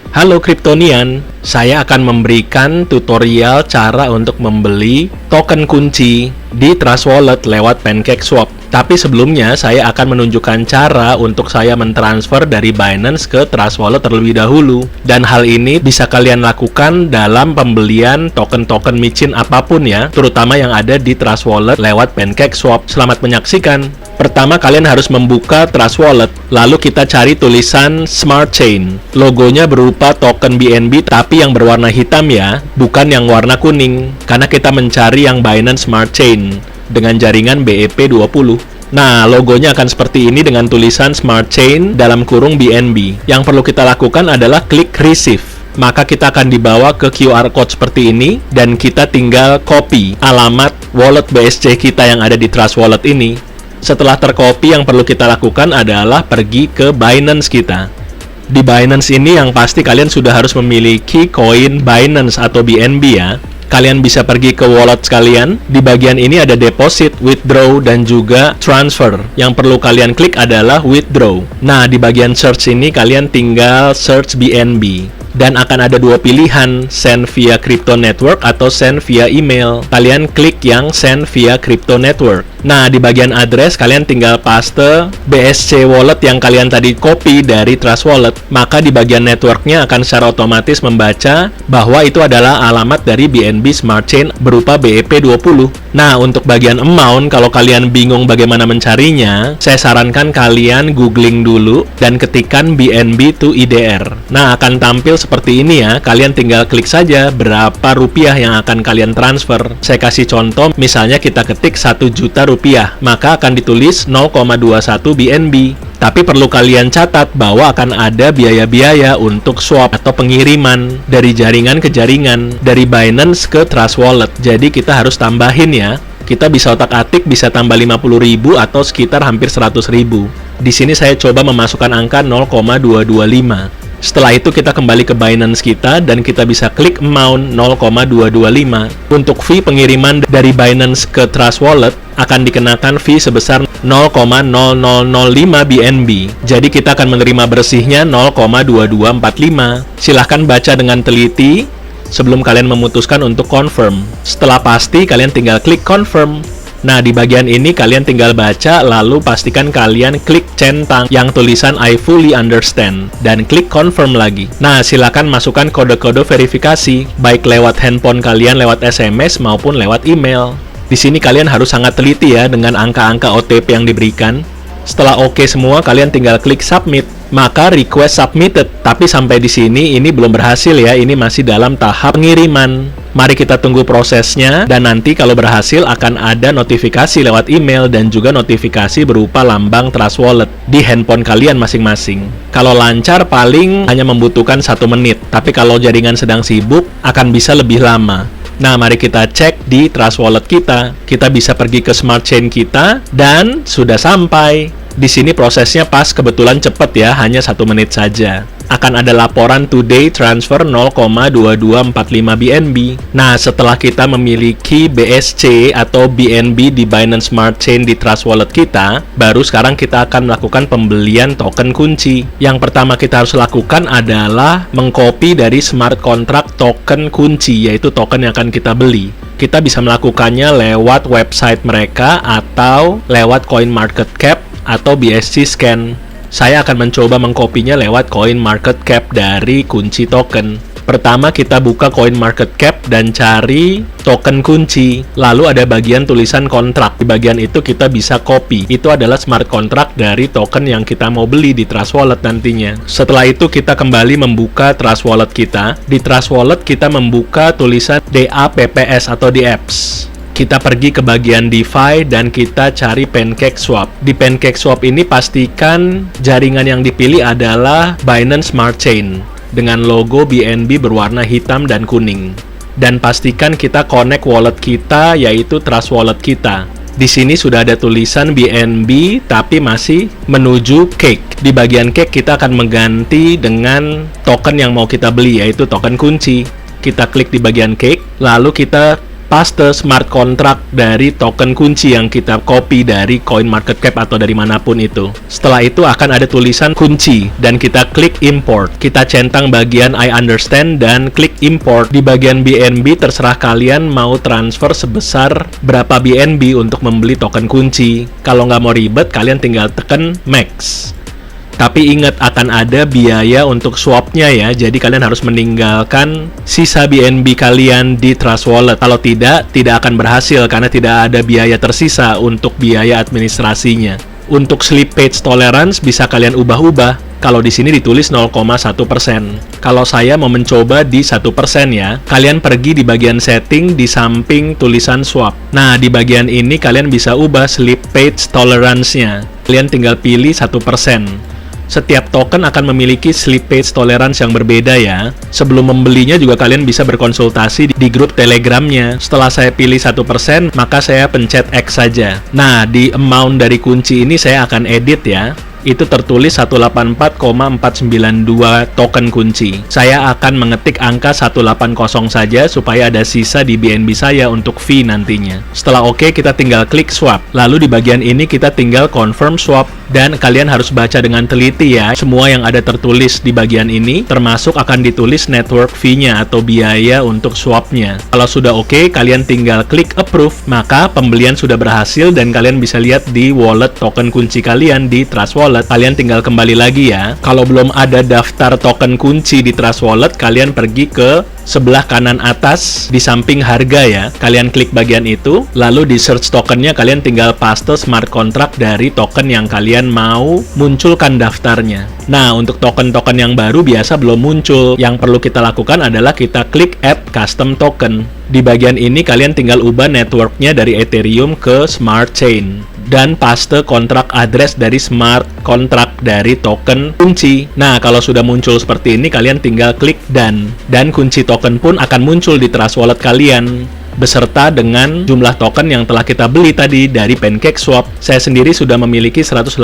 Halo Kryptonian, saya akan memberikan tutorial cara untuk membeli token kunci di Trust Wallet lewat PancakeSwap. Tapi sebelumnya saya akan menunjukkan cara untuk saya mentransfer dari Binance ke Trust Wallet terlebih dahulu. Dan hal ini bisa kalian lakukan dalam pembelian token-token micin apapun ya, terutama yang ada di Trust Wallet lewat PancakeSwap. Selamat menyaksikan. Pertama, kalian harus membuka Trust Wallet, lalu kita cari tulisan Smart Chain. Logonya berupa token BNB, tapi yang berwarna hitam ya, bukan yang warna kuning, karena kita mencari yang Binance Smart Chain dengan jaringan BEP20. Nah, logonya akan seperti ini dengan tulisan Smart Chain dalam kurung BNB. Yang perlu kita lakukan adalah klik Receive. Maka kita akan dibawa ke QR code seperti ini, dan kita tinggal copy alamat wallet BSC kita yang ada di Trust Wallet ini. Setelah tercopy, yang perlu kita lakukan adalah pergi ke Binance kita. Di Binance ini yang pasti kalian sudah harus memiliki koin Binance atau BNB ya. Kalian bisa pergi ke wallet kalian. Di bagian ini ada deposit, withdraw, dan juga transfer. Yang perlu kalian klik adalah withdraw. Nah, di bagian search ini kalian tinggal search BNB. Dan akan ada dua pilihan, send via crypto network atau send via email. Kalian klik yang send via crypto network. Nah, di bagian address kalian tinggal paste BSC wallet yang kalian tadi copy dari Trust Wallet. Maka di bagian networknya akan secara otomatis membaca bahwa itu adalah alamat dari BNB Smart Chain berupa BEP20. Nah, untuk bagian amount, kalau kalian bingung bagaimana mencarinya, saya sarankan kalian googling dulu dan ketikkan BNB to IDR. Nah, akan tampil seperti ini ya. Kalian tinggal klik saja berapa rupiah yang akan kalian transfer. Saya kasih contoh, misalnya kita ketik 1 juta rupiah, maka akan ditulis 0,21 BNB. Tapi perlu kalian catat bahwa akan ada biaya-biaya untuk swap atau pengiriman dari jaringan ke jaringan, dari Binance ke Trust Wallet. Jadi kita harus tambahin ya. Kita bisa otak-atik, bisa tambah 50.000 atau sekitar hampir 100.000. Di sini saya coba memasukkan angka 0,225. Setelah itu kita kembali ke Binance kita dan kita bisa klik amount 0,225. Untuk fee pengiriman dari Binance ke Trust Wallet akan dikenakan fee sebesar 0,0005 BNB. Jadi kita akan menerima bersihnya 0,2245. Silahkan baca dengan teliti sebelum kalian memutuskan untuk confirm. Setelah pasti, kalian tinggal klik confirm. Nah, di bagian ini kalian tinggal baca, lalu pastikan kalian klik centang yang tulisan I fully understand, dan klik confirm lagi. Nah, silakan masukkan kode-kode verifikasi, baik lewat handphone kalian, lewat SMS, maupun lewat email. Di sini kalian harus sangat teliti ya dengan angka-angka OTP yang diberikan. Setelah oke semua, kalian tinggal klik submit. Maka request submitted. Tapi sampai di sini ini belum berhasil ya, ini masih dalam tahap pengiriman. Mari kita tunggu prosesnya, dan nanti kalau berhasil akan ada notifikasi lewat email dan juga notifikasi berupa lambang Trust Wallet di handphone kalian masing-masing. Kalau lancar paling hanya membutuhkan 1 menit, tapi kalau jaringan sedang sibuk akan bisa lebih lama. Nah, mari kita cek di Trust Wallet kita. Kita bisa pergi ke Smart Chain kita, dan sudah sampai. Di sini prosesnya pas kebetulan cepat ya, hanya 1 menit saja. Akan ada laporan today transfer 0,2245 BNB. Nah, setelah kita memiliki BSC atau BNB di Binance Smart Chain di Trust Wallet kita, baru sekarang kita akan melakukan pembelian token kunci. Yang pertama kita harus lakukan adalah mengcopy dari smart contract token kunci, yaitu token yang akan kita beli. Kita bisa melakukannya lewat website mereka atau lewat CoinMarketCap atau BSC Scan. Saya akan mencoba mengkopinya lewat CoinMarketCap dari kunci token. Pertama kita buka CoinMarketCap dan cari token kunci. Lalu ada bagian tulisan kontrak. Di bagian itu kita bisa copy. Itu adalah smart contract dari token yang kita mau beli di Trust Wallet nantinya. Setelah itu kita kembali membuka Trust Wallet kita. Di Trust Wallet kita membuka tulisan DApps atau DApps. Kita pergi ke bagian DeFi dan kita cari PancakeSwap. Di PancakeSwap ini pastikan jaringan yang dipilih adalah Binance Smart Chain dengan logo BNB berwarna hitam dan kuning. Dan pastikan kita connect wallet kita, yaitu Trust Wallet kita. Di sini sudah ada tulisan BNB tapi masih menuju Cake. Di bagian Cake kita akan mengganti dengan token yang mau kita beli, yaitu token kunci. Kita klik di bagian Cake, lalu kita paste smart contract dari token kunci yang kita copy dari CoinMarketCap atau dari manapun itu. Setelah itu akan ada tulisan kunci dan kita klik import. Kita centang bagian I understand dan klik import. Di bagian BNB terserah kalian mau transfer sebesar berapa BNB untuk membeli token kunci. Kalau nggak mau ribet, kalian tinggal tekan max. Tapi ingat, akan ada biaya untuk swapnya ya, jadi kalian harus meninggalkan sisa BNB kalian di Trust Wallet. Kalau tidak akan berhasil karena tidak ada biaya tersisa untuk biaya administrasinya. Untuk slippage tolerance bisa kalian ubah-ubah. Kalau di sini ditulis 0,1%. Kalau saya mau mencoba di 1% ya, kalian pergi di bagian setting di samping tulisan swap. Nah, di bagian ini kalian bisa ubah slippage tolerance-nya. Kalian tinggal pilih 1%. Setiap token akan memiliki slippage tolerance yang berbeda ya. Sebelum membelinya juga kalian bisa berkonsultasi di grup Telegramnya. Setelah saya pilih 1%, maka saya pencet X saja. Nah, di amount dari kunci ini saya akan edit ya. Itu tertulis 184,492 token kunci. Saya akan mengetik angka 180 saja supaya ada sisa di BNB saya untuk fee nantinya. Setelah oke, kita tinggal klik swap. Lalu di bagian ini kita tinggal confirm swap. Dan kalian harus baca dengan teliti ya. Semua yang ada tertulis di bagian ini, termasuk akan ditulis network fee-nya atau biaya untuk swapnya. Kalau sudah oke, kalian tinggal klik approve. Maka pembelian sudah berhasil dan kalian bisa lihat di wallet token kunci kalian di Trust Wallet. Kalian tinggal kembali lagi ya. Kalau belum ada daftar token kunci di Trust Wallet, kalian pergi ke sebelah kanan atas di samping harga ya. Kalian klik bagian itu, lalu di search tokennya kalian tinggal paste smart contract dari token yang kalian mau munculkan daftarnya. Nah, untuk token-token yang baru biasa belum muncul. Yang perlu kita lakukan adalah kita klik add custom token. Di bagian ini kalian tinggal ubah networknya dari Ethereum ke Smart Chain. Dan paste kontrak address dari smart contract dari token kunci. Nah, kalau sudah muncul seperti ini, kalian tinggal klik done. Dan kunci token pun akan muncul di Trust Wallet kalian, beserta dengan jumlah token yang telah kita beli tadi dari PancakeSwap. Saya sendiri sudah memiliki 180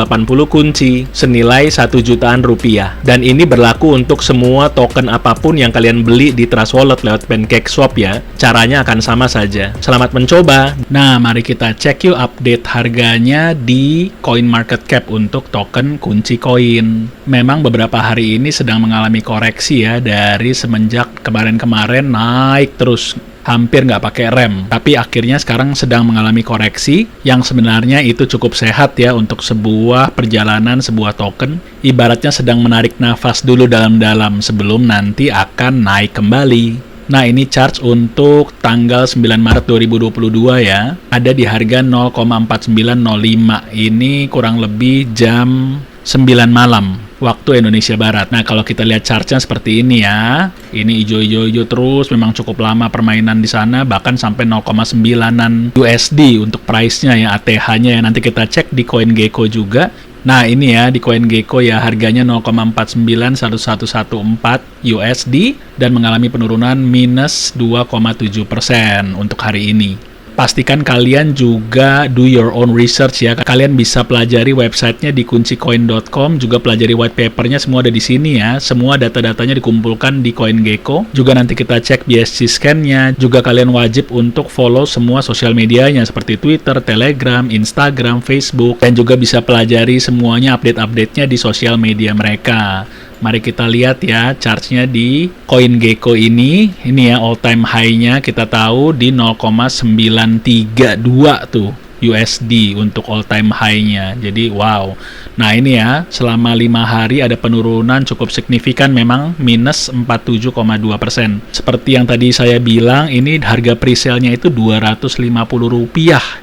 kunci senilai 1 jutaan rupiah. Dan ini berlaku untuk semua token apapun yang kalian beli di Trust Wallet lewat PancakeSwap ya. Caranya akan sama saja. Selamat mencoba. Nah, mari kita cek yuk update harganya di CoinMarketCap untuk token kunci koin. Memang beberapa hari ini sedang mengalami koreksi ya, dari semenjak kemarin-kemarin naik terus, hampir nggak pakai rem, tapi akhirnya sekarang sedang mengalami koreksi yang sebenarnya itu cukup sehat ya untuk sebuah perjalanan sebuah token. Ibaratnya sedang menarik nafas dulu dalam-dalam sebelum nanti akan naik kembali. Nah, ini charge untuk tanggal 9 Maret 2022 ya, ada di harga 0,4905. Ini kurang lebih jam 9 malam waktu Indonesia Barat. Nah, kalau kita lihat chartnya seperti ini ya, ini hijau-hijau terus, memang cukup lama permainan di sana, bahkan sampai 0,9an USD untuk price-nya ya, ATH-nya ya. Nanti kita cek di CoinGecko juga. Nah, ini ya, di CoinGecko ya, harganya 0,491114 USD dan mengalami penurunan minus 2,7% untuk hari ini. Pastikan kalian juga do your own research ya. Kalian bisa pelajari websitenya di kuncicoin.com, juga pelajari white papernya, semua ada di sini ya. Semua data-datanya dikumpulkan di CoinGecko. Juga nanti kita cek BSC scan-nya. Juga kalian wajib untuk follow semua sosial medianya seperti Twitter, Telegram, Instagram, Facebook, dan juga bisa pelajari semuanya update-update-nya di sosial media mereka. Mari kita lihat ya chartnya di CoinGecko ini ya all time high-nya kita tahu di 0,932 tuh USD untuk all time high-nya. Jadi wow. Nah, ini ya, selama 5 hari ada penurunan cukup signifikan, memang minus 47,2%. Seperti yang tadi saya bilang, ini harga presale-nya itu Rp250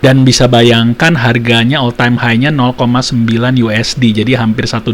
dan bisa bayangkan harganya all time high-nya 0,9 USD, jadi hampir $1.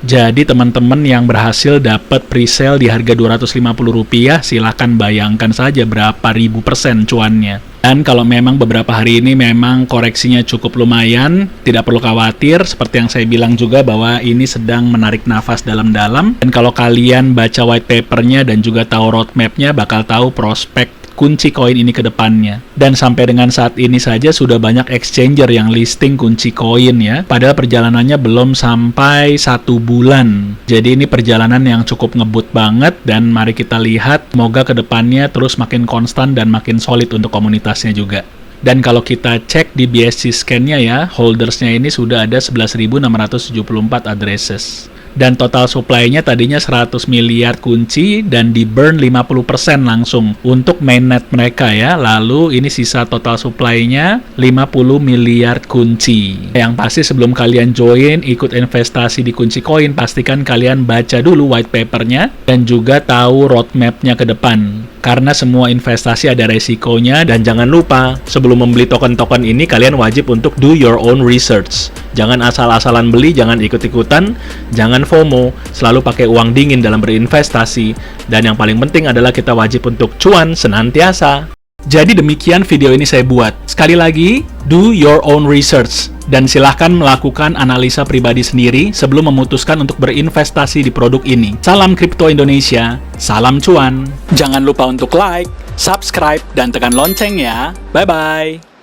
Jadi teman-teman yang berhasil dapat presale di harga Rp250, silahkan bayangkan saja berapa ribu persen cuannya. Dan kalau memang beberapa hari ini memang koreksinya cukup lumayan, tidak perlu khawatir. Seperti yang saya bilang juga bahwa ini sedang menarik nafas dalam-dalam. Dan kalau kalian baca white papernya dan juga tahu roadmap-nya, bakal tahu prospek kunci koin ini ke depannya. Dan sampai dengan saat ini saja sudah banyak exchanger yang listing kunci koin ya. Padahal perjalanannya belum sampai 1 bulan. Jadi ini perjalanan yang cukup ngebut banget, dan mari kita lihat semoga ke depannya terus makin konstan dan makin solid untuk komunitasnya juga. Dan kalau kita cek di BSC scan-nya ya, holdersnya ini sudah ada 11.674 addresses. Dan total supply-nya tadinya 100 miliar kunci dan di burn 50% langsung untuk mainnet mereka ya. Lalu ini sisa total supply-nya 50 miliar kunci. Yang pasti sebelum kalian join ikut investasi di kunci koin, pastikan kalian baca dulu white paper-nya dan juga tahu roadmap-nya ke depan. Karena semua investasi ada resikonya, dan jangan lupa sebelum membeli token-token ini kalian wajib untuk do your own research. Jangan asal-asalan beli, jangan ikut-ikutan, jangan FOMO, selalu pakai uang dingin dalam berinvestasi, dan yang paling penting adalah kita wajib untuk cuan senantiasa. Jadi demikian video ini saya buat. Sekali lagi, do your own research. Dan silahkan melakukan analisa pribadi sendiri sebelum memutuskan untuk berinvestasi di produk ini. Salam Kripto Indonesia, salam cuan. Jangan lupa untuk like, subscribe, dan tekan lonceng ya. Bye-bye.